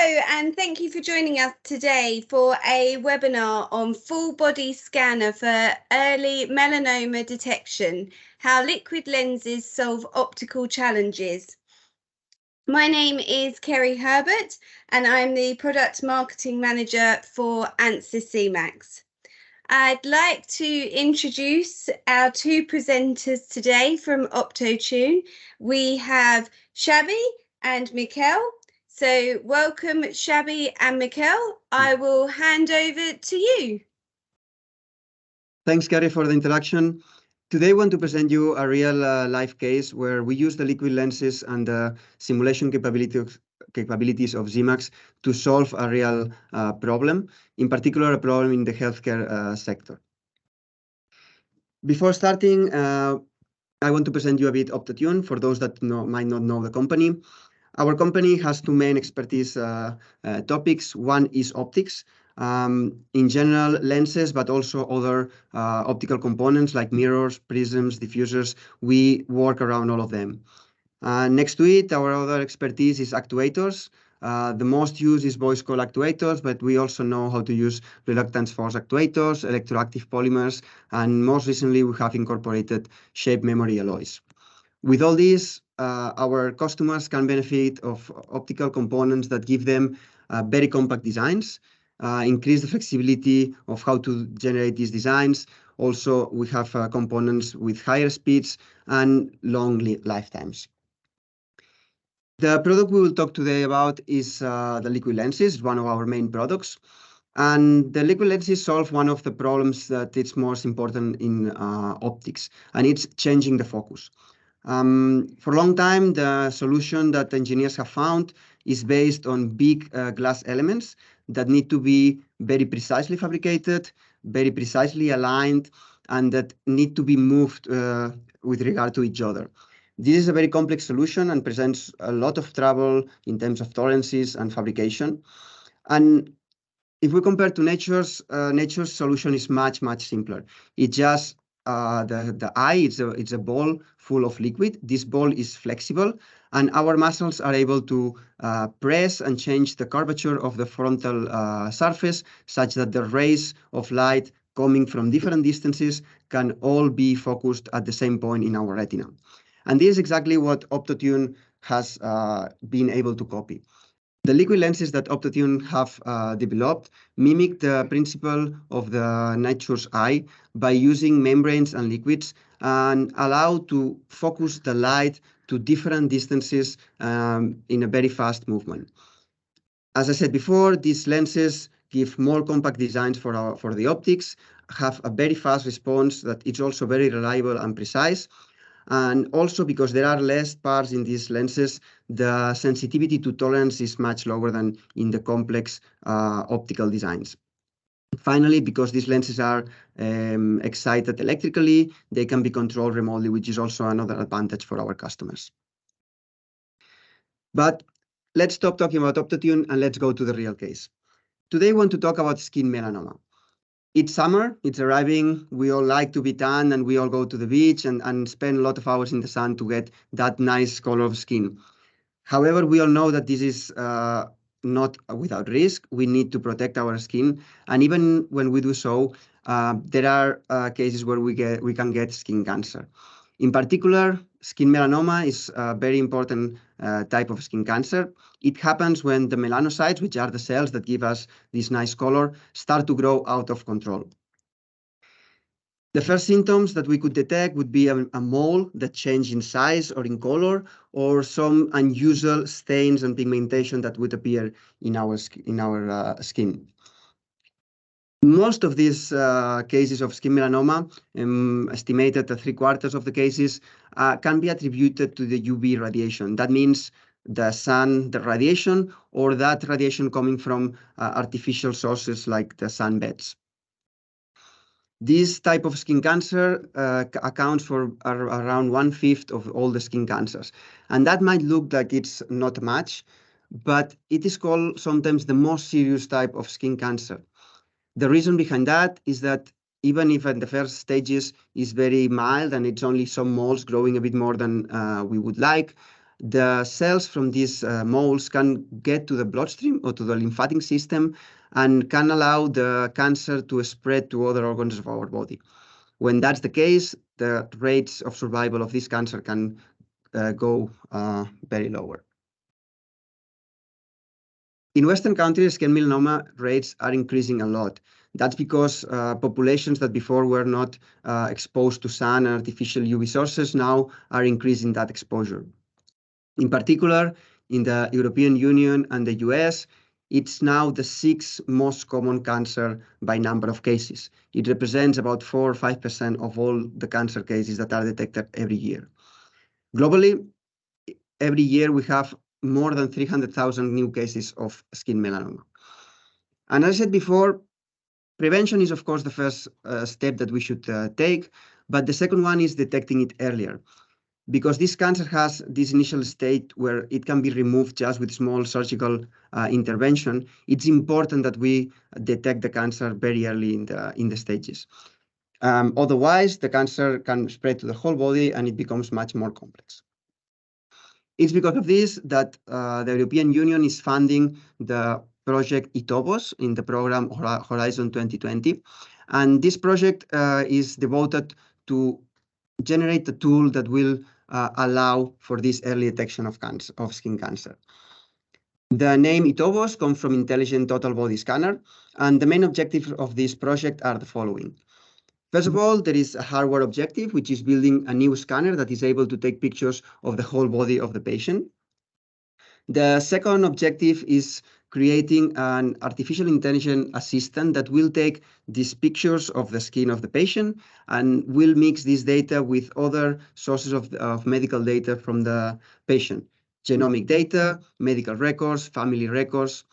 and thank you for joining us today for a webinar on full body scanner for early melanoma detection, how liquid lenses solve optical challenges. My name is Kerry Herbert, and I'm the Product Marketing Manager for Ansys Zemax. I'd like to introduce our two presenters today from Optotune. We have Xavier and Mikel. So welcome, Xavier and Mikel. I will hand over to you. Thanks, Kerry, for the introduction. Today I want to present you a real life case where we use the liquid lenses and the simulation capabilities of Zemax to solve a real problem, in particular a problem in the healthcare sector. Before starting, I want to present you a bit Optotune for those that might not know the company. Our company has two main expertise topics. One is optics, in general lenses, but also other optical components like mirrors, prisms, diffusers. We work around all of them. Next to it, our other expertise is actuators. The most used is voice coil actuators, but we also know how to use reluctance force actuators, electroactive polymers, and most recently we have incorporated shape memory alloys. With all these, our customers can benefit of optical components that give them very compact designs, increase the flexibility of how to generate these designs. Also, we have components with higher speeds and long lifetimes. The product we will talk today about is the liquid lenses, one of our main products. And the liquid lenses solve one of the problems that is most important in optics, and it's changing the focus. For a long time, the solution that engineers have found is based on big glass elements that need to be very precisely fabricated, very precisely aligned, and that need to be moved with regard to each other. This is a very complex solution and presents a lot of trouble in terms of tolerances and fabrication. And if we compare to nature's solution is much simpler. It just the eye, it's a ball full of liquid. This ball is flexible, and our muscles are able to press and change the curvature of the frontal surface such that the rays of light coming from different distances can all be focused at the same point in our retina. And this is exactly what Optotune has been able to copy. The liquid lenses that Optotune have developed mimic the principle of the nature's eye by using membranes and liquids and allow to focus the light to different distances in a very fast movement. As I said before, these lenses give more compact designs for the optics, have a very fast response that is also very reliable and precise. And also because there are less parts in these lenses, the sensitivity to tolerance is much lower than in the complex optical designs. Finally, because these lenses are excited electrically, they can be controlled remotely, which is also another advantage for our customers. But let's stop talking about Optotune and let's go to the real case. Today I want to talk about skin melanoma. It's summer, it's arriving, we all like to be tan and we all go to the beach and spend a lot of hours in the sun to get that nice color of skin. However, we all know that this is not without risk. We need to protect our skin. And even when we do so, there are cases where we can get skin cancer. In particular, skin melanoma is a very important type of skin cancer. It happens when the melanocytes, which are the cells that give us this nice color, start to grow out of control. The first symptoms that we could detect would be a mole that changes in size or in color, or some unusual stains and pigmentation that would appear in our skin. Most of these cases of skin melanoma, estimated at 3/4 of the cases, can be attributed to the UV radiation. That means the sun, the radiation, or that radiation coming from artificial sources like the sunbeds. This type of skin cancer accounts for around 1/5 of all the skin cancers. And that might look like it's not much, but it is called sometimes the most serious type of skin cancer. The reason behind that is that even if in the first stages is very mild and it's only some moles growing a bit more than we would like, the cells from these moles can get to the bloodstream or to the lymphatic system and can allow the cancer to spread to other organs of our body. When that's the case, the rates of survival of this cancer can go very lower. In Western countries, skin melanoma rates are increasing a lot. That's because populations that before were not exposed to sun and artificial UV sources now are increasing that exposure. In particular, in the European Union and the US, it's now the 6th most common cancer by number of cases. It represents about 4 or 5% of all the cancer cases that are detected every year. Globally, every year we have more than 300,000 new cases of skin melanoma. And as I said before, prevention is, of course, the first step that we should take, but the second one is detecting it earlier. Because this cancer has this initial state where it can be removed just with small surgical intervention, it's important that we detect the cancer very early in the stages. Otherwise, the cancer can spread to the whole body and it becomes much more complex. It's because of this that the European Union is funding the project iToBoS in the program Horizon 2020. And this project is devoted to generate a tool that will allow for this early detection of skin cancer. The name iToBoS comes from Intelligent Total Body Scanner, and the main objectives of this project are the following. First of all, there is a hardware objective, which is building a new scanner that is able to take pictures of the whole body of the patient. The second objective is creating an artificial intelligence assistant that will take these pictures of the skin of the patient and will mix this data with other sources of medical data from the patient, genomic data, medical records, family records.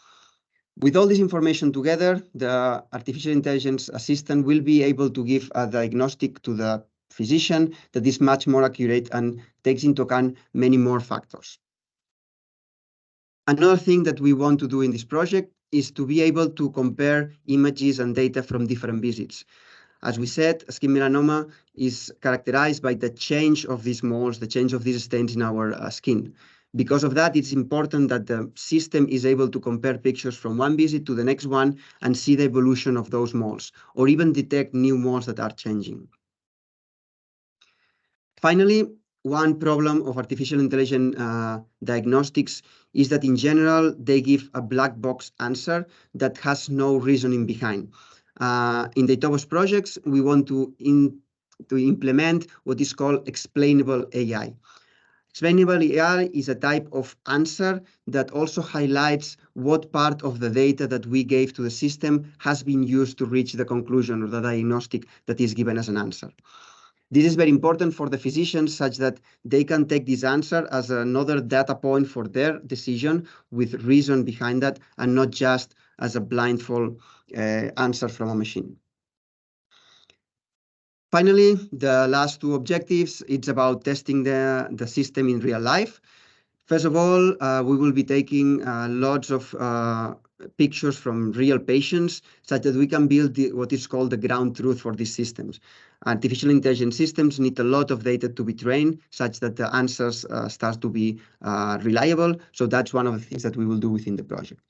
With all this information together, the artificial intelligence assistant will be able to give a diagnostic to the physician that is much more accurate and takes into account many more factors. Another thing that we want to do in this project is to be able to compare images and data from different visits. As we said, skin melanoma is characterized by the change of these moles, the change of these stains in our skin. Because of that, it's important that the system is able to compare pictures from one visit to the next one and see the evolution of those moles, or even detect new moles that are changing. Finally, one problem of artificial intelligence diagnostics is that in general, they give a black box answer that has no reasoning behind. In the iToBoS projects, we want to implement what is called explainable AI. Explainable AI is a type of answer that also highlights what part of the data that we gave to the system has been used to reach the conclusion or the diagnostic that is given as an answer. This is very important for the physicians such that they can take this answer as another data point for their decision with reason behind that and not just as a blindfold answer from a machine. Finally, the last two objectives, it's about testing the system in real life. First of all, we will be taking lots of pictures from real patients such that we can build what is called the ground truth for these systems. Artificial intelligence systems need a lot of data to be trained such that the answers start to be reliable. So that's one of the things that we will do within the project.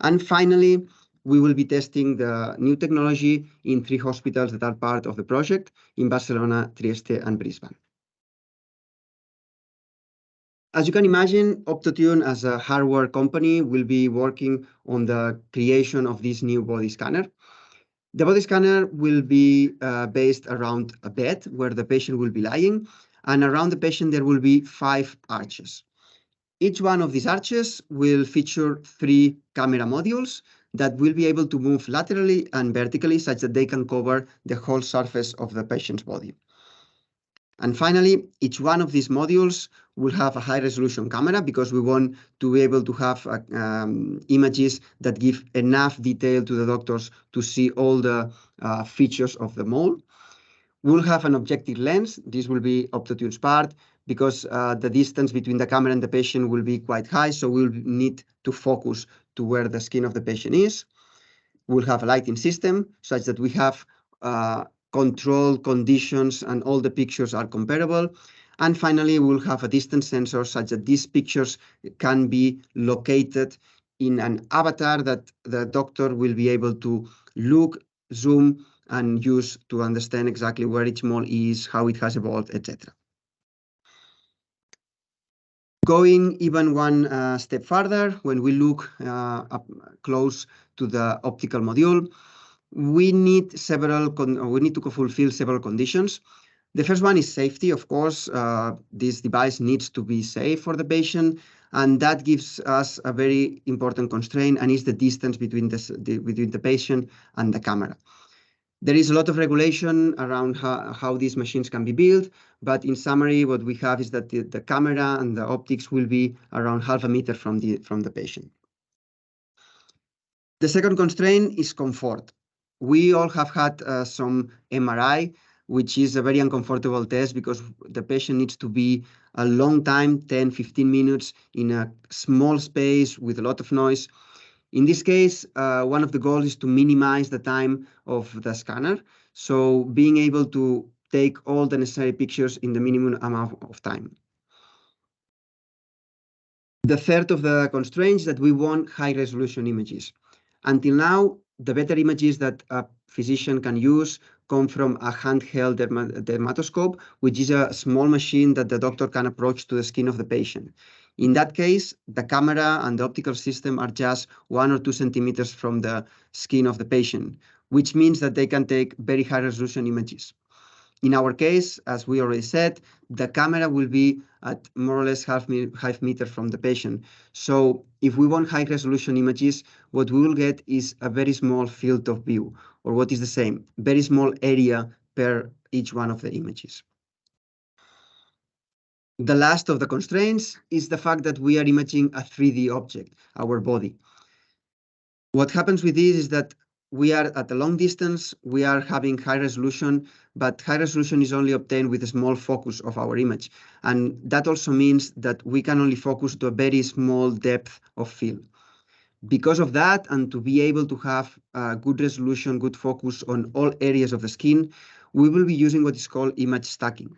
And finally, we will be testing the new technology in 3 hospitals that are part of the project in Barcelona, Trieste, and Brisbane. As you can imagine, Optotune as a hardware company will be working on the creation of this new body scanner. The body scanner will be based around a bed where the patient will be lying, and around the patient there will be 5 arches. Each one of these arches will feature 3 camera modules that will be able to move laterally and vertically such that they can cover the whole surface of the patient's body. And finally, each one of these modules will have a high-resolution camera because we want to be able to have images that give enough detail to the doctors to see all the features of the mole. We'll have an objective lens. This will be Optotune's part because the distance between the camera and the patient will be quite high, so we'll need to focus to where the skin of the patient is. We'll have a lighting system such that we have control conditions and all the pictures are comparable. And finally, we'll have a distance sensor such that these pictures can be located in an avatar that the doctor will be able to look, zoom, and use to understand exactly where each mole is, how it has evolved, etc. Going even one step further, when we look up close to the optical module, we need to fulfill several conditions. The first one is safety. Of course, this device needs to be safe for the patient, and that gives us a very important constraint, and is the distance between the patient and the camera. There is a lot of regulation around how these machines can be built, but in summary, what we have is that the camera and the optics will be around half a meter from the patient. The second constraint is comfort. We all have had some MRI, which is a very uncomfortable test because the patient needs to be a long time, 10, 15 minutes, in a small space with a lot of noise. In this case, one of the goals is to minimize the time of the scanner. So being able to take all the necessary pictures in the minimum amount of time. The third of the constraints that we want high resolution images. Until now, the better images that a physician can use come from a handheld dermatoscope, which is a small machine that the doctor can approach to the skin of the patient. In that case, the camera and the optical system are just 1 or 2 centimeters from the skin of the patient, which means that they can take very high resolution images. In our case, as we already said, the camera will be at more or less half meter from the patient. So if we want high resolution images, what we will get is a very small field of view, or what is the same, very small area per each one of the images. The last of the constraints is the fact that we are imaging a 3D object, our body. What happens with this is that we are at a long distance, we are having high resolution, but high resolution is only obtained with a small focus of our image. And that also means that we can only focus to a very small depth of field. Because of that, and to be able to have good resolution, good focus on all areas of the skin, we will be using what is called image stacking.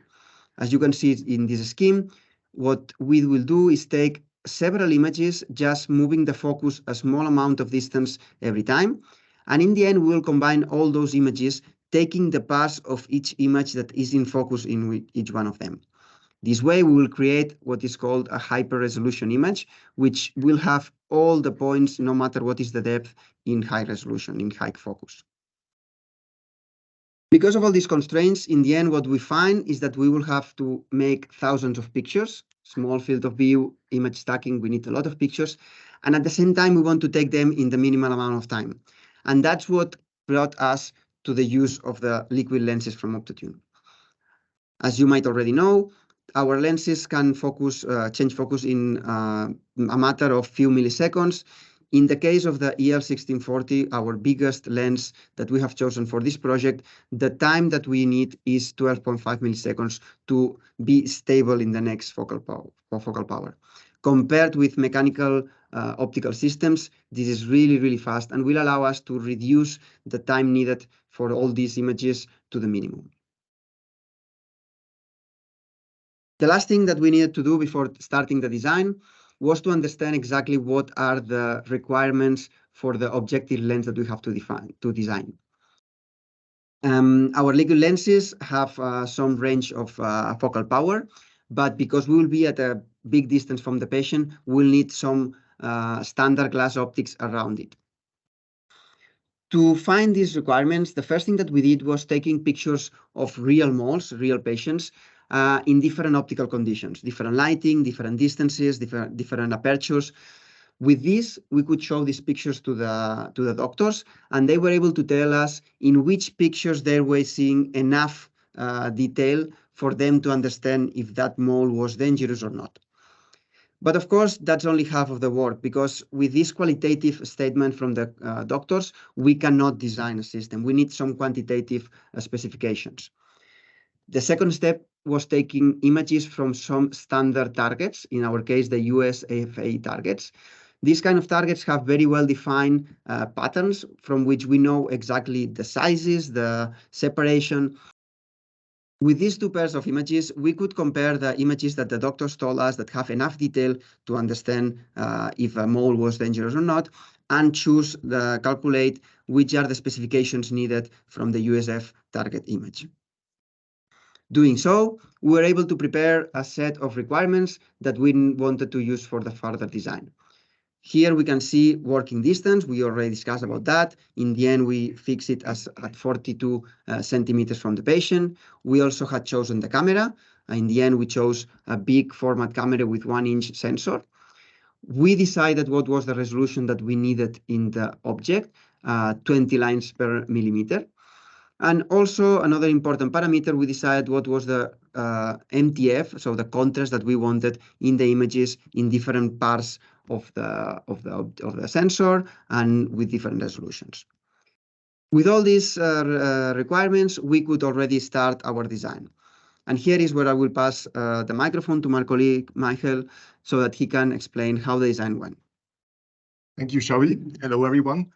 As you can see in this scheme, what we will do is take several images, just moving the focus a small amount of distance every time. And in the end, we will combine all those images, taking the parts of each image that is in focus in each one of them. This way, we will create what is called a hyper-resolution image, which will have all the points, no matter what is the depth, in high resolution, in high focus. Because of all these constraints, in the end, what we find is that we will have to make thousands of pictures, small field of view, image stacking, we need a lot of pictures. And at the same time, we want to take them in the minimal amount of time. And that's what brought us to the use of the liquid lenses from Optotune. As you might already know, our lenses can change focus in a matter of few milliseconds. In the case of the EL1640, our biggest lens that we have chosen for this project, the time that we need is 12.5 milliseconds to be stable in the next focal power. Compared with mechanical optical systems, this is really, really fast and will allow us to reduce the time needed for all these images to the minimum. The last thing that we needed to do before starting the design was to understand exactly what are the requirements for the objective lens that we have to design. Our liquid lenses have some range of focal power, but because we will be at a big distance from the patient, we'll need some standard glass optics around it. To find these requirements, the first thing that we did was taking pictures of real moles, real patients, in different optical conditions, different lighting, different distances, different apertures. With this, we could show these pictures to the doctors, and they were able to tell us in which pictures they were seeing enough detail for them to understand if that mole was dangerous or not. But of course, that's only half of the work, because with this qualitative statement from the doctors, we cannot design a system. We need some quantitative specifications. The second step was taking images from some standard targets, in our case, the US AFA targets. These kind of targets have very well-defined patterns from which we know exactly the sizes, the separation. With these two pairs of images, we could compare the images that the doctors told us that have enough detail to understand if a mole was dangerous or not, and calculate which are the specifications needed from the USF target image. Doing so, we were able to prepare a set of requirements that we wanted to use for the further design. Here we can see working distance. We already discussed about that. In the end, we fixed it as at 42 centimeters from the patient. We also had chosen the camera. In the end, we chose a big format camera with 1-inch sensor. We decided what was the resolution that we needed in the object, 20 lines per millimeter. And also another important parameter, we decided what was the MTF, so the contrast that we wanted in the images in different parts of the sensor and with different resolutions. With all these requirements, we could already start our design. And here is where I will pass the microphone to my colleague, Michael, so that he can explain how the design went. Thank you, Xavier. Hello, everyone.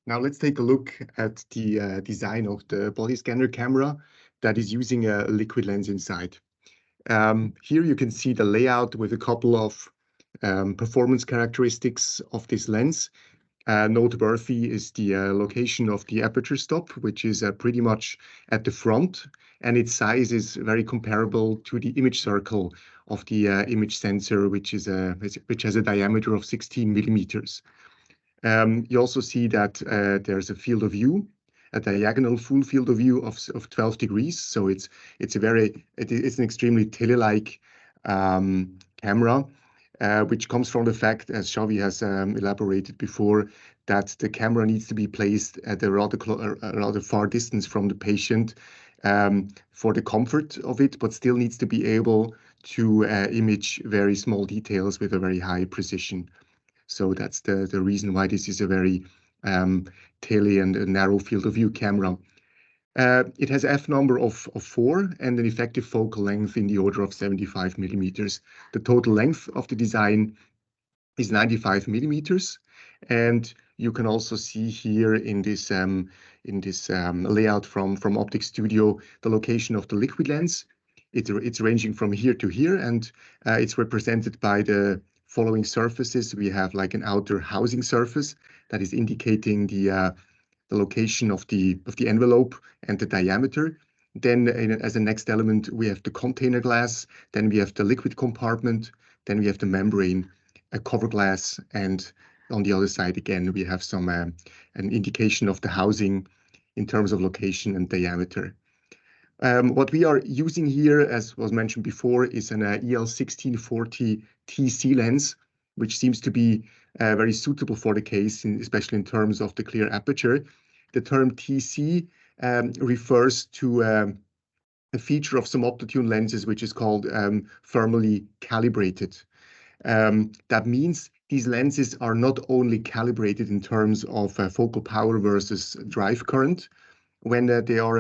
Now let's take a look at the design of the body scanner camera that is using a liquid lens inside. Here you can see the layout with a couple of performance characteristics of this lens. Noteworthy is the location of the aperture stop, which is pretty much at the front, and its size is very comparable to the image circle of the image sensor, which has a diameter of 16 millimeters. You also see that there's a field of view, a diagonal full field of view of 12 degrees. So it's an extremely tele-like camera, which comes from the fact, as Xavier has elaborated before, that the camera needs to be placed at a rather far distance from the patient for the comfort of it, but still needs to be able to image very small details with a very high precision. So that's the reason why this is a very tele and a narrow field of view camera. It has f number of 4 and an effective focal length in the order of 75 millimeters. The total length of the design is 95 millimeters. And you can also see here in this layout from Optic Studio, the location of the liquid lens. It's ranging from here to here, and it's represented by the following surfaces. We have like an outer housing surface that is indicating the location of the envelope and the diameter. Then as a next element, we have the container glass, then we have the liquid compartment, then we have the membrane, a cover glass, and on the other side again, we have some an indication of the housing in terms of location and diameter. What we are using here, as was mentioned before, is an EL1640 TC lens, which seems to be very suitable for the case, especially in terms of the clear aperture. The term TC refers to a feature of some Optotune lenses, which is called thermally calibrated. That means these lenses are not only calibrated in terms of focal power versus drive current when they are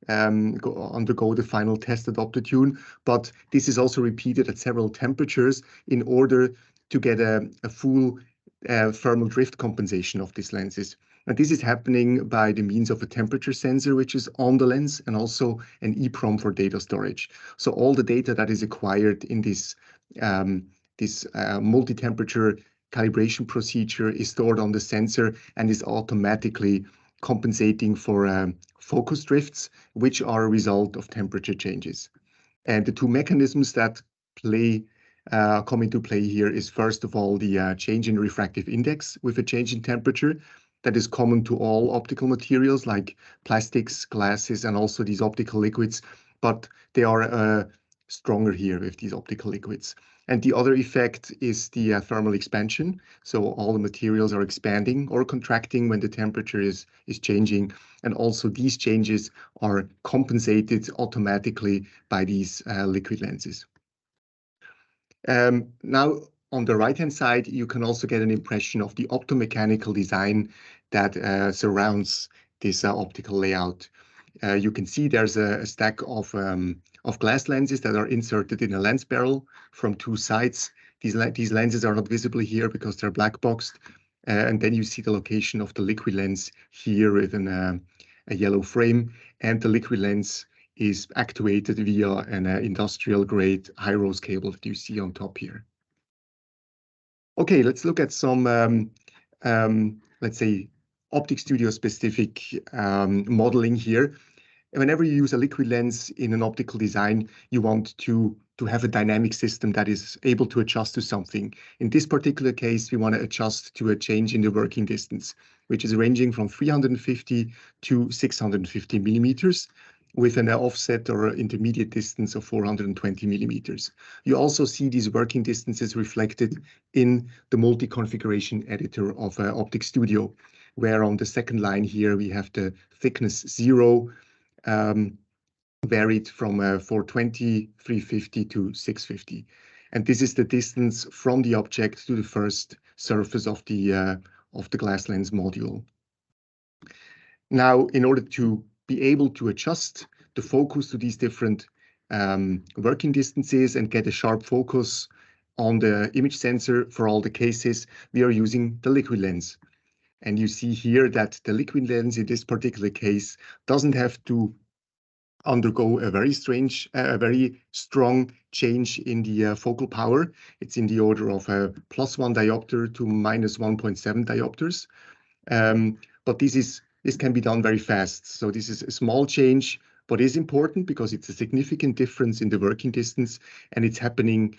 undergo the final test at Optotune, but this is also repeated at several temperatures in order to get a full thermal drift compensation of these lenses. And this is happening by the means of a temperature sensor, which is on the lens, and also an EEPROM for data storage. So all the data that is acquired in this multi-temperature calibration procedure is stored on the sensor and is automatically compensating for focus drifts, which are a result of temperature changes. And the two mechanisms that come into play here is, first of all, the change in refractive index with a change in temperature that is common to all optical materials like plastics, glasses, and also these optical liquids, but they are stronger here with these optical liquids. And the other effect is the thermal expansion. So all the materials are expanding or contracting when the temperature is changing. And also these changes are compensated automatically by these liquid lenses. Now, on the right-hand side, you can also get an impression of the optomechanical design that surrounds this optical layout. You can see there's a stack of glass lenses that are inserted in a lens barrel from two sides. These lenses are not visible here because they're black boxed. And then you see the location of the liquid lens here with a yellow frame, and the liquid lens is actuated via an industrial grade high-rose cable that you see on top here. Okay, let's look at some, let's say, Optic Studio specific modeling here. Whenever you use a liquid lens in an optical design, you want to have a dynamic system that is able to adjust to something. In this particular case, we want to adjust to a change in the working distance, which is ranging from 350 to 650 millimeters with an offset or intermediate distance of 420 millimeters. You also see these working distances reflected in the multi-configuration editor of Optic Studio, where on the second line here, we have the thickness 0, varied from 420, 350 to 650. And this is the distance from the object to the first surface of the glass lens module. Now, in order to be able to adjust the focus to these different working distances and get a sharp focus on the image sensor for all the cases, we are using the liquid lens. And you see here that the liquid lens in this particular case doesn't have to undergo a very strong change in the focal power. It's in the order of +1 diopter to -1.7 diopters. But this can be done very fast. So this is a small change, but is important because it's a significant difference in the working distance, and it's happening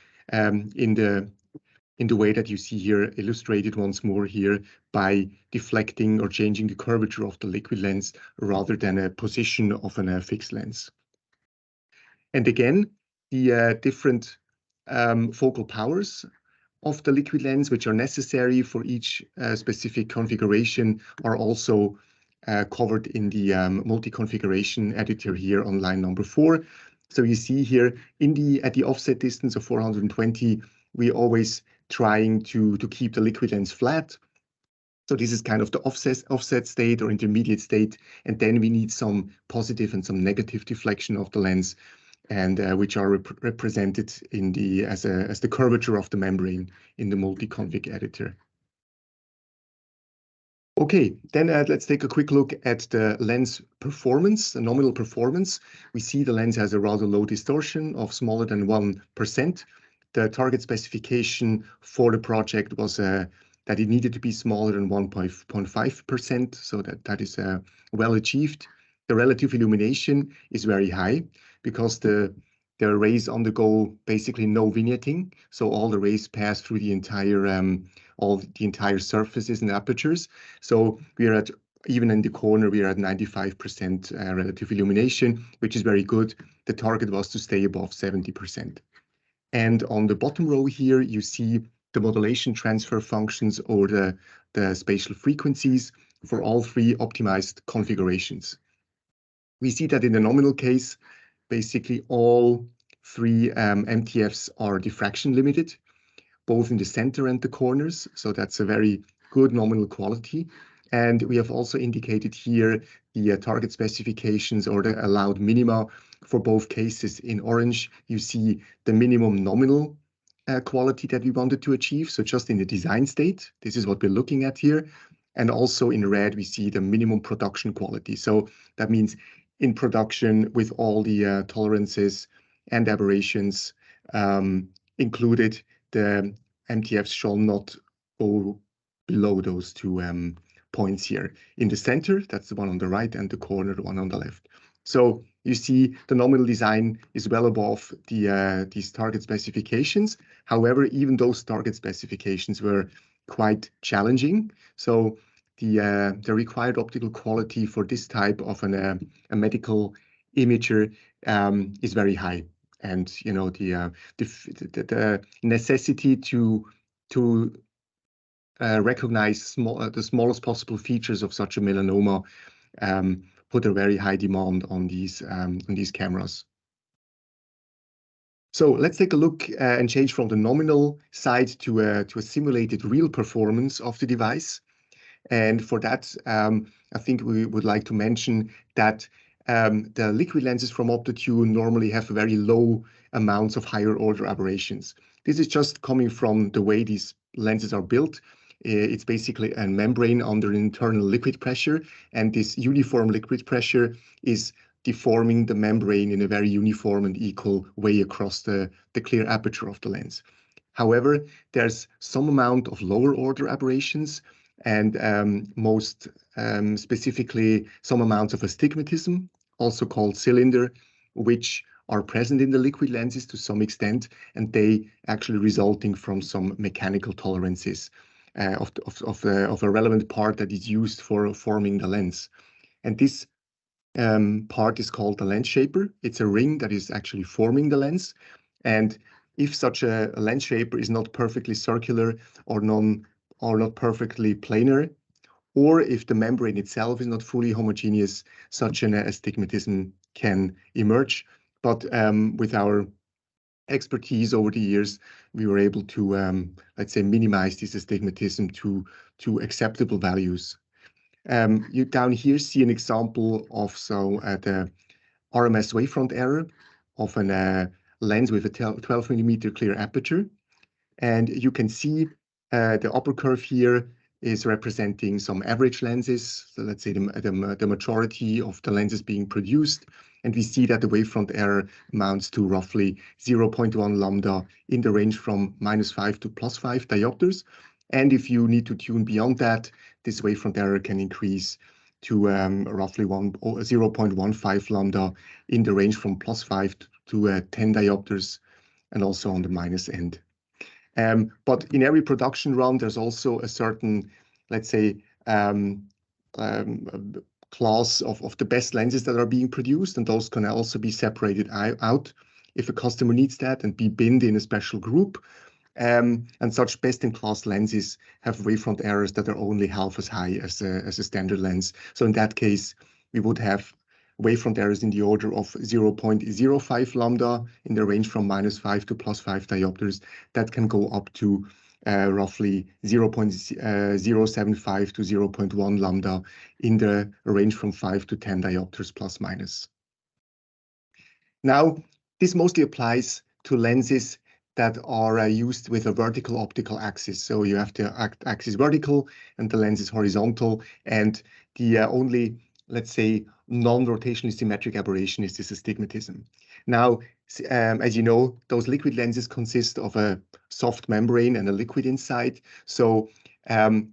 in the way that you see here illustrated once more here by deflecting or changing the curvature of the liquid lens rather than a position of a fixed lens. And again, the different focal powers of the liquid lens, which are necessary for each specific configuration, are also covered in the multi-configuration editor here on line number 4. So you see here at the offset distance of 420, we always trying to keep the liquid lens flat. So this is kind of the offset state or intermediate state. And then we need some positive and some negative deflection of the lens, and which are represented in as the curvature of the membrane in the multi-config editor. Okay, then let's take a quick look at the lens performance, the nominal performance. We see the lens has a rather low distortion of smaller than 1%. The target specification for the project was that it needed to be smaller than 1.5%, so that is well achieved. The relative illumination is very high because the rays undergo basically no vignetting, so all the rays pass through the entire surfaces and apertures. So we are even in the corner, we are at 95% relative illumination, which is very good. The target was to stay above 70%. And on the bottom row here, you see the modulation transfer functions or the spatial frequencies for all 3 optimized configurations. We see that in the nominal case, basically all 3 MTFs are diffraction limited, both in the center and the corners. So that's a very good nominal quality. And we have also indicated here the target specifications or the allowed minima for both cases. In orange, you see the minimum nominal quality that we wanted to achieve. So just in the design state, this is what we're looking at here. And also in red, we see the minimum production quality. So that means in production with all the tolerances and aberrations included, the MTFs shall not go below those 2 points here. In the center, that's the one on the right, and the corner, the one on the left. So you see the nominal design is well above these target specifications. However, even those target specifications were quite challenging. So the required optical quality for this type of a medical imager is very high. And you know the necessity to recognize the smallest possible features of such a melanoma put a very high demand on these cameras. So let's take a look and change from the nominal side to a simulated real performance of the device. And for that, I think we would like to mention that the liquid lenses from Optotune normally have very low amounts of higher order aberrations. This is just coming from the way these lenses are built. It's basically a membrane under internal liquid pressure, and this uniform liquid pressure is deforming the membrane in a very uniform and equal way across the clear aperture of the lens. However, there's some amount of lower order aberrations and most specifically some amounts of astigmatism, also called cylinder, which are present in the liquid lenses to some extent, and they actually resulting from some mechanical tolerances of a relevant part that is used for forming the lens. And this part is called the lens shaper. It's a ring that is actually forming the lens. And if such a lens shaper is not perfectly circular or not perfectly planar, or if the membrane itself is not fully homogeneous, such an astigmatism can emerge. But with our expertise over the years, we were able to, let's say, minimize this astigmatism to acceptable values. You down here see an example of the RMS wavefront error of a lens with a 12 millimeter clear aperture. And you can see the upper curve here is representing some average lenses. So let's say the majority of the lenses being produced. And we see that the wavefront error amounts to roughly 0.1 lambda in the range from -5 to +5 diopters. And if you need to tune beyond that, this wavefront error can increase to roughly 0.15 lambda in the range from +5 to 10 diopters, and also on the minus end. But in every production run, there's also a certain, let's say, class of the best lenses that are being produced, and those can also be separated out if a customer needs that and be binned in a special group. And such best-in-class lenses have wavefront errors that are only half as high as a standard lens. So in that case, we would have wavefront errors in the order of 0.05 lambda in the range from -5 to +5 diopters. That can go up to roughly 0.075 to 0.1 lambda in the range from 5 to 10 diopters plus minus. Now, this mostly applies to lenses that are used with a vertical optical axis. So you have the axis vertical and the lens is horizontal, and the only, let's say, non-rotationally symmetric aberration is this astigmatism. Now, as you know, those liquid lenses consist of a soft membrane and a liquid inside. So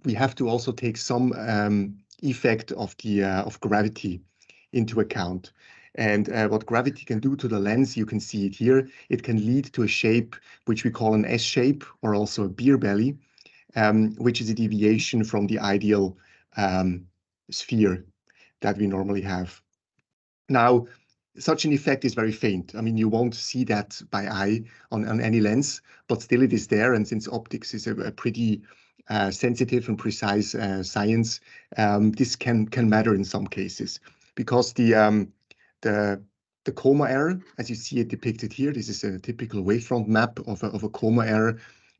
we have to also take some effect of gravity into account. And what gravity can do to the lens, you can see it here. It can lead to a shape which we call an S shape, or also a beer belly, which is a deviation from the ideal sphere that we normally have. Now, such an effect is very faint. I mean, you won't see that by eye on any lens, but still it is there. And since optics is a pretty sensitive and precise science, this can matter in some cases, because the coma error, as you see it depicted here, this is a typical wavefront map of a coma error.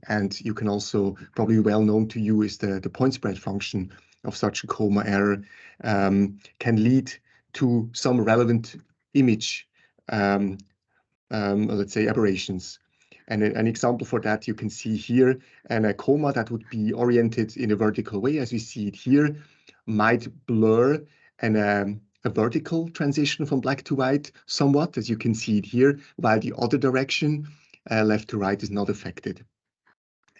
And you can also, probably well known to you, is the point spread function of such a coma error can lead to some relevant image, let's say, aberrations. And an example for that you can see here, and a coma that would be oriented in a vertical way, as we see it here, might blur a vertical transition from black to white somewhat, as you can see it here, while the other direction, left to right, is not affected.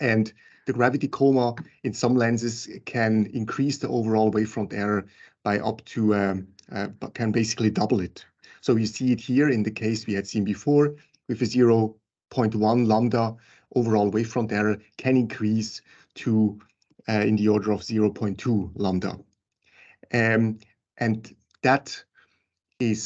And the gravity coma in some lenses can increase the overall wavefront error by up to, can basically double it. So you see it here in the case we had seen before, with a 0.1 lambda overall wavefront error can increase to in the order of 0.2 lambda. And that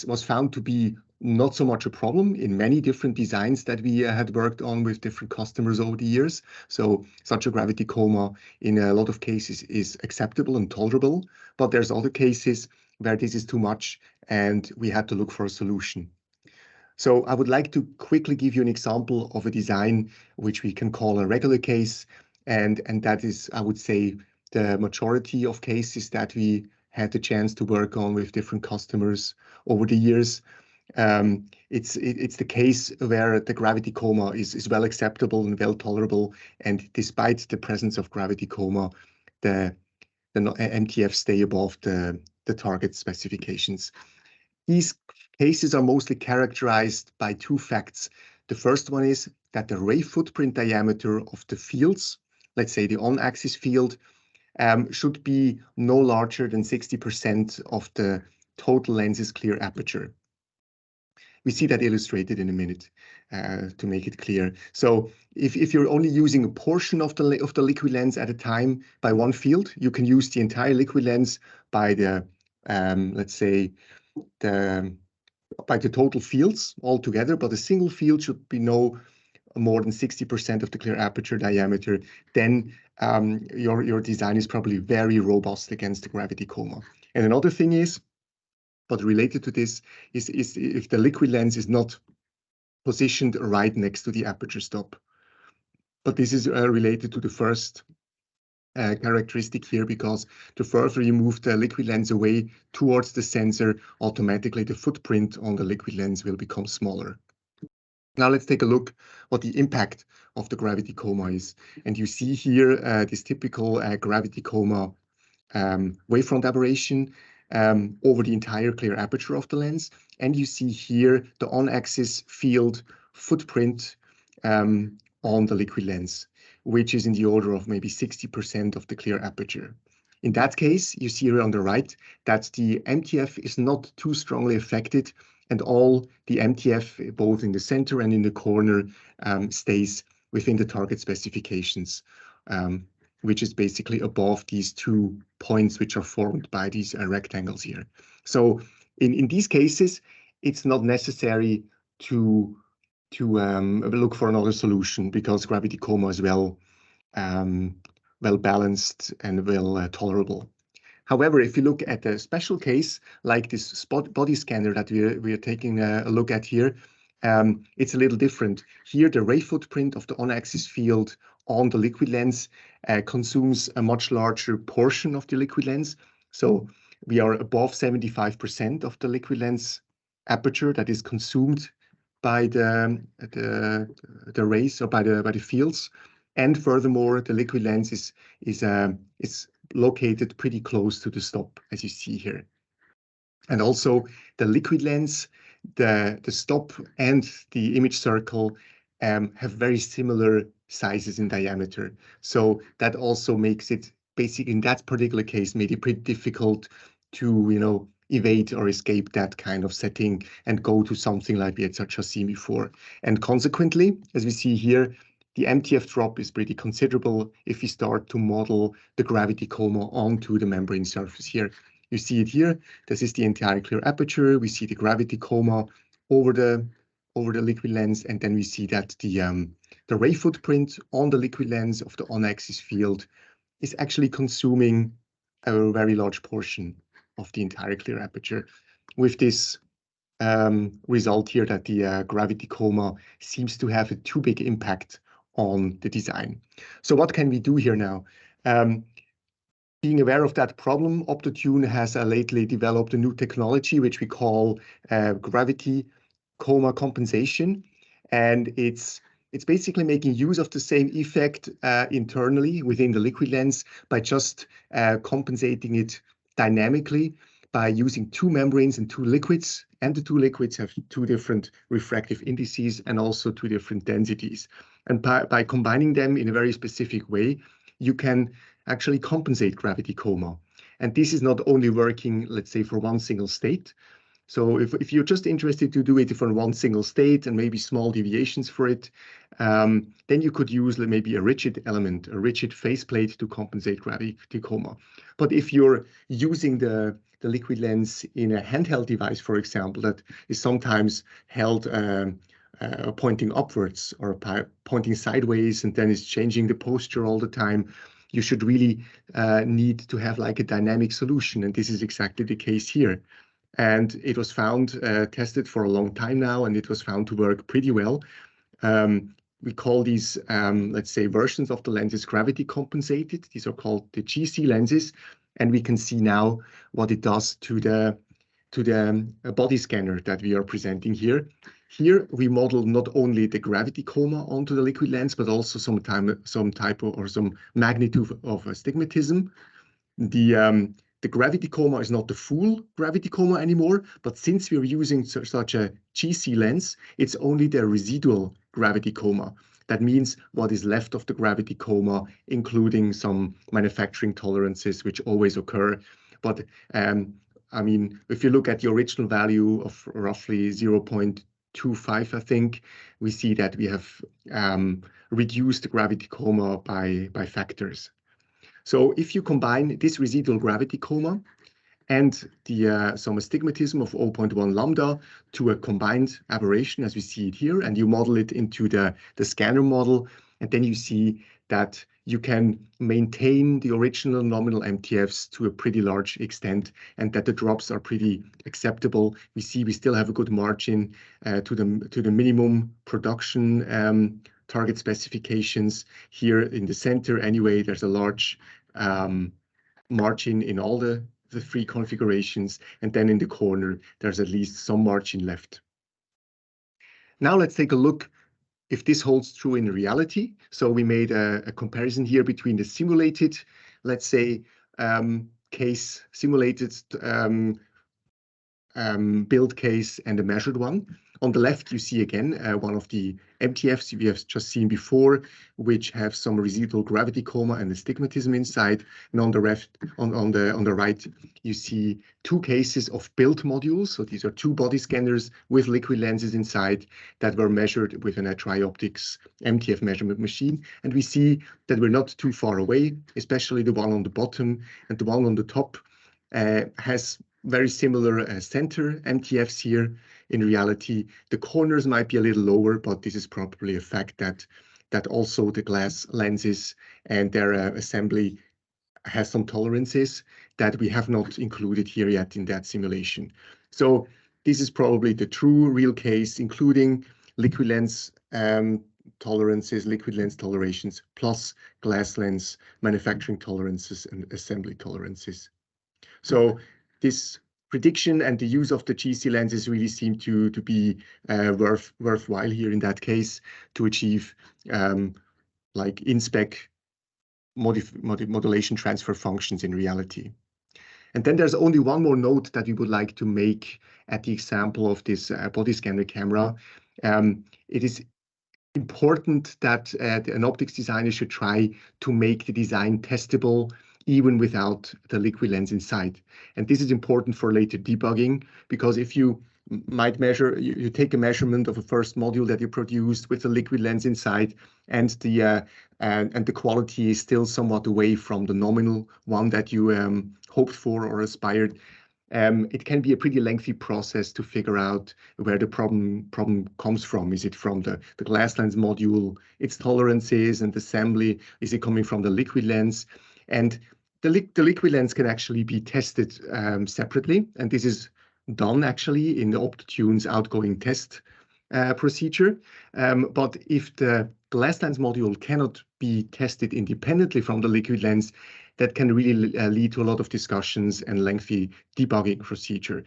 was found to be not so much a problem in many different designs that we had worked on with different customers over the years. So such a gravity coma in a lot of cases is acceptable and tolerable, but there's other cases where this is too much and we had to look for a solution. So I would like to quickly give you an example of a design which we can call a regular case, and that is, I would say, the majority of cases that we had the chance to work on with different customers over the years. It's the case where the gravity coma is well acceptable and well tolerable, and despite the presence of gravity coma, the MTF stay above the target specifications. These Cases are mostly characterized by two facts. The first one is that the ray footprint diameter of the fields, let's say the on-axis field, should be no larger than 60% of the total lens's clear aperture. We see that illustrated in a minute to make it clear. So if you're only using a portion of the liquid lens at a time by one field, you can use the entire liquid lens by the, let's say, by the total fields altogether, but a single field should be no more than 60% of the clear aperture diameter. Then your design is probably very robust against the gravity coma. And another thing is, but related to this, is if the liquid lens is not positioned right next to the aperture stop. But this is related to the first characteristic here, because the further you move the liquid lens away towards the sensor, automatically the footprint on the liquid lens will become smaller. Now let's take a look what the impact of the gravity coma is. And you see here this typical gravity coma wavefront aberration over the entire clear aperture of the lens. And you see here the on-axis field footprint on the liquid lens, which is in the order of maybe 60% of the clear aperture. In that case, you see here on the right that the MTF is not too strongly affected, and all the MTF, both in the center and in the corner, stays within the target specifications, which is basically above these 2 points which are formed by these rectangles here. So in these cases, it's not necessary to look for another solution, because gravity coma is well balanced and well tolerable. However, if you look at a special case like this spot body scanner that we are taking a look at here, it's a little different. Here, the ray footprint of the on-axis field on the liquid lens consumes a much larger portion of the liquid lens. So we are above 75% of the liquid lens aperture that is consumed by the rays, or by the fields. And furthermore, the liquid lens is located pretty close to the stop, as you see here. And also the liquid lens, the stop and the image circle have very similar sizes in diameter. So that also makes it, basically in that particular case, made it pretty difficult to, evade or escape that kind of setting and go to something like we had such as seen before. And consequently, as we see here, the MTF drop is pretty considerable if we start to model the gravity coma onto the membrane surface here. You see it here. This is the entire clear aperture. We see the gravity coma over the liquid lens, and then we see that the ray footprint on the liquid lens of the on-axis field is actually consuming a very large portion of the entire clear aperture, with this result here that the gravity coma seems to have a too big impact on the design. So what can we do here now? Being aware of that problem, Optotune has lately developed a new technology which we call gravity coma compensation, and it's basically making use of the same effect internally within the liquid lens by just compensating it dynamically by using 2 membranes and 2 liquids, and the 2 liquids have 2 different refractive indices and also 2 different densities. And by combining them in a very specific way, you can actually compensate gravity coma. And this is not only working, let's say, for one single state. So if you're just interested to do it for one single state and maybe small deviations for it, then you could use maybe a rigid element, a rigid faceplate to compensate gravity coma. But if you're using the liquid lens in a handheld device, for example, that is sometimes held pointing upwards or pointing sideways, and then it's changing the posture all the time, you should really need to have like a dynamic solution. And this is exactly the case here. And it was found, tested for a long time now, and it was found to work pretty well. We call these, let's say, versions of the lenses gravity compensated. These are called the GC lenses. And we can see now what it does to the body scanner that we are presenting here. Here we model not only the gravity coma onto the liquid lens, but also some type of, or some magnitude of astigmatism. The the gravity coma is not the full gravity coma anymore, but since we're using such a GC lens, it's only the residual gravity coma. That means what is left of the gravity coma, including some manufacturing tolerances, which always occur. But I mean, if you look at the original value of roughly 0.25, I think, we see that we have reduced the gravity coma by factors. So if you combine this residual gravity coma and the some astigmatism of 0.1 lambda to a combined aberration, as we see it here, and you model it into the scanner model, and then you see that you can maintain the original nominal MTFs to a pretty large extent, and that the drops are pretty acceptable. We see we still have a good margin to the minimum production target specifications. Here in the center, anyway, there's a large margin in all the three configurations, and then in the corner, there's at least some margin left. Now let's take a look if this holds true in reality. So we made a comparison here between the simulated, let's say, simulated build case and the measured one. On the left, you see again one of the MTFs we have just seen before, which have some residual gravity coma and astigmatism inside. And on the right, you see two cases of built modules. So these are two body scanners with liquid lenses inside that were measured with an TriOptics MTF measurement machine. And we see that we're not too far away, especially the one on the bottom, and the one on the top has very similar center MTFs here. In reality, the corners might be a little lower, but this is probably a fact that also the glass lenses and their assembly has some tolerances that we have not included here yet in that simulation. So this is probably the true real case, including liquid lens tolerances, liquid lens tolerations, plus glass lens manufacturing tolerances and assembly tolerances. So this prediction and the use of the GC lenses really seem to be worthwhile here in that case to achieve like in-spec modulation transfer functions in reality. And then there's only one more note that we would like to make at the example of this body scanner camera. It is important that an optics designer should try to make the design testable even without the liquid lens inside. And this is important for later debugging, because if you might measure, you take a measurement of a first module that you produced with the liquid lens inside, and the quality is still somewhat away from the nominal one that you hoped for or aspired. It can be a pretty lengthy process to figure out where the problem comes from. Is it from the glass lens module, its tolerances and assembly? Is it coming from the liquid lens? And the liquid lens can actually be tested separately, and this is done actually in the Optotune's outgoing test procedure. But if the glass lens module cannot be tested independently from the liquid lens, that can really lead to a lot of discussions and lengthy debugging procedure.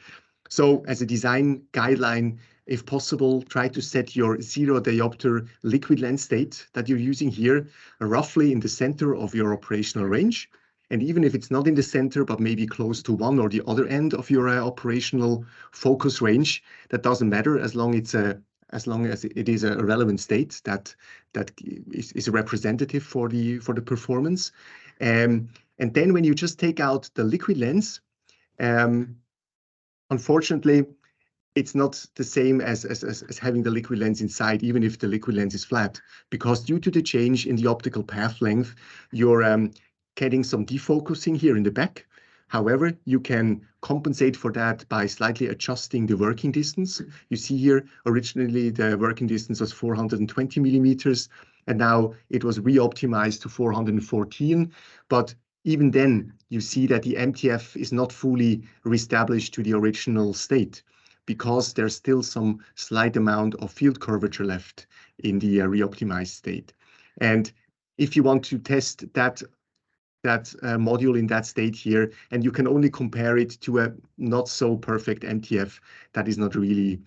So as a design guideline, if possible, try to set your 0 diopter liquid lens state that you're using here roughly in the center of your operational range. And even if it's not in the center, but maybe close to one or the other end of your operational focus range, that doesn't matter as long as it is a relevant state that is representative for the performance. And then when you just take out the liquid lens, unfortunately, it's not the same as having the liquid lens inside, even if the liquid lens is flat, because due to the change in the optical path length, you're getting some defocusing here in the back. However, you can compensate for that by slightly adjusting the working distance. You see here, originally the working distance was 420 millimeters, and now it was re-optimized to 414. But even then, you see that the MTF is not fully reestablished to the original state, because there's still some slight amount of field curvature left in the re-optimized state. And if you want to test that module in that state here, and you can only compare it to a not so perfect MTF that is not really,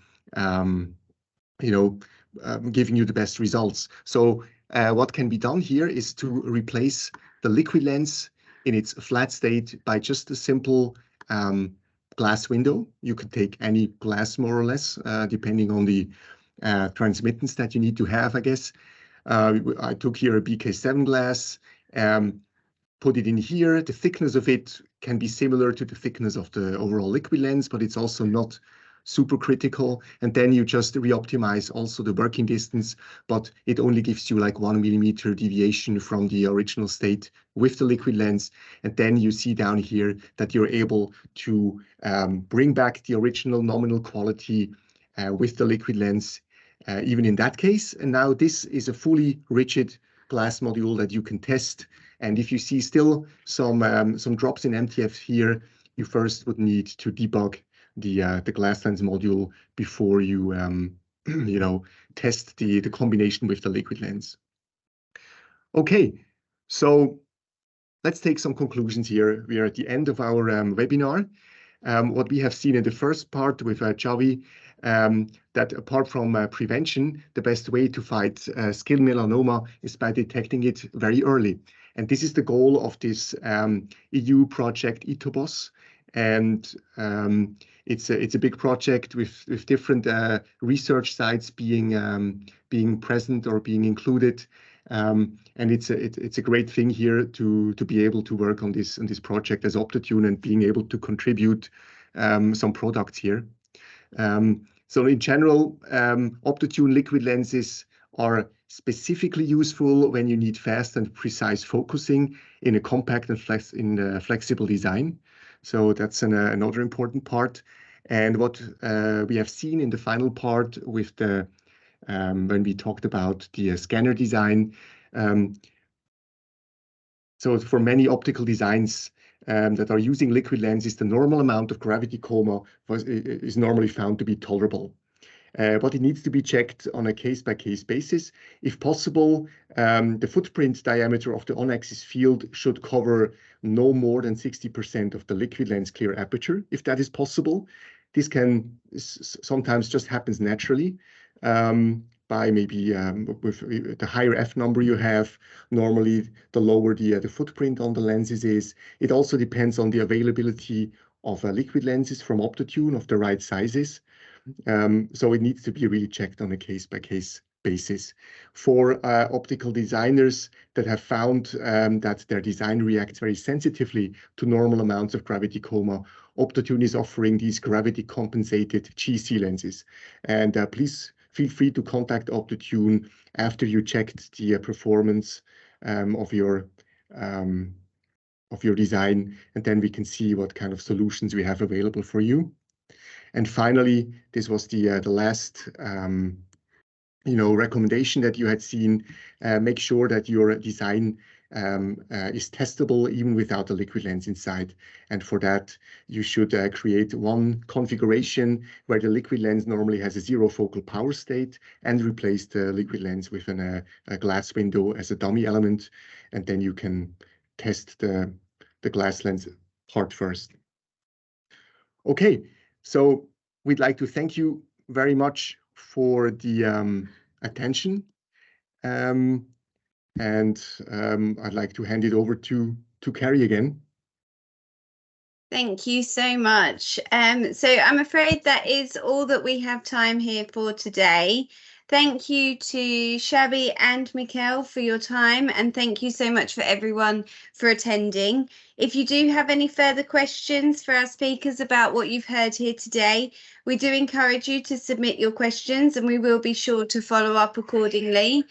giving you the best results. So what can be done here is to replace the liquid lens in its flat state by just a simple glass window. You could take any glass more or less, depending on the transmittance that you need to have, I guess. I took here a BK7 glass, put it in here. The thickness of it can be similar to the thickness of the overall liquid lens, but it's also not super critical. And then you just re-optimize also the working distance, but it only gives you like 1 millimeter deviation from the original state with the liquid lens. And then you see down here that you're able to bring back the original nominal quality with the liquid lens, even in that case. And now this is a fully rigid glass module that you can test. And if you see still some drops in MTF here, you first would need to debug the glass lens module before you test the combination with the liquid lens. Okay, so let's take some conclusions here. We are at the end of our webinar. What we have seen in the first part with Xavier, that apart from prevention, the best way to fight skin melanoma is by detecting it very early. And this is the goal of this EU project ETOBOS. And it's a big project with different research sites being present or being included. And it's a great thing here to be able to work on this project as Optotune and being able to contribute some products here. So in general, Optotune liquid lenses are specifically useful when you need fast and precise focusing in a compact and flexible design. So that's another important part. And what we have seen in the final part with the when we talked about the scanner design. So for many optical designs that are using liquid lenses, the normal amount of gravity coma is normally found to be tolerable. But it needs to be checked on a case-by-case basis. If possible, the footprint diameter of the on-axis field should cover no more than 60% of the liquid lens clear aperture, if that is possible. This can sometimes just happens naturally by maybe with the higher F number you have, normally the lower the footprint on the lenses is. It also depends on the availability of liquid lenses from Optotune of the right sizes. So it needs to be really checked on a case-by-case basis. For optical designers that have found that their design reacts very sensitively to normal amounts of gravity coma, Optotune is offering these gravity-compensated GC lenses. And please feel free to contact Optotune after you checked the performance of your design, and then we can see what kind of solutions we have available for you. And finally, this was the last recommendation that you had seen. Make sure that your design is testable even without a liquid lens inside. And for that, you should create one configuration where the liquid lens normally has a 0 focal power state and replace the liquid lens with a glass window as a dummy element. And then you can test the glass lens part first. Okay. So we'd like to thank you very much for the attention. And I'd like to hand it over to Carrie again. Thank you so much. So I'm afraid that is all that we have time here for today. Thank you to Xavier and Mikel for your time, and thank you so much for everyone for attending. If you do have any further questions for our speakers about what you've heard here today, we do encourage you to submit your questions and we will be sure to follow up accordingly.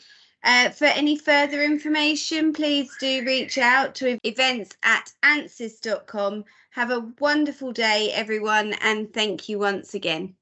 For any further information, please do reach out to events@ansys.com. Have a wonderful day, everyone, and thank you once again.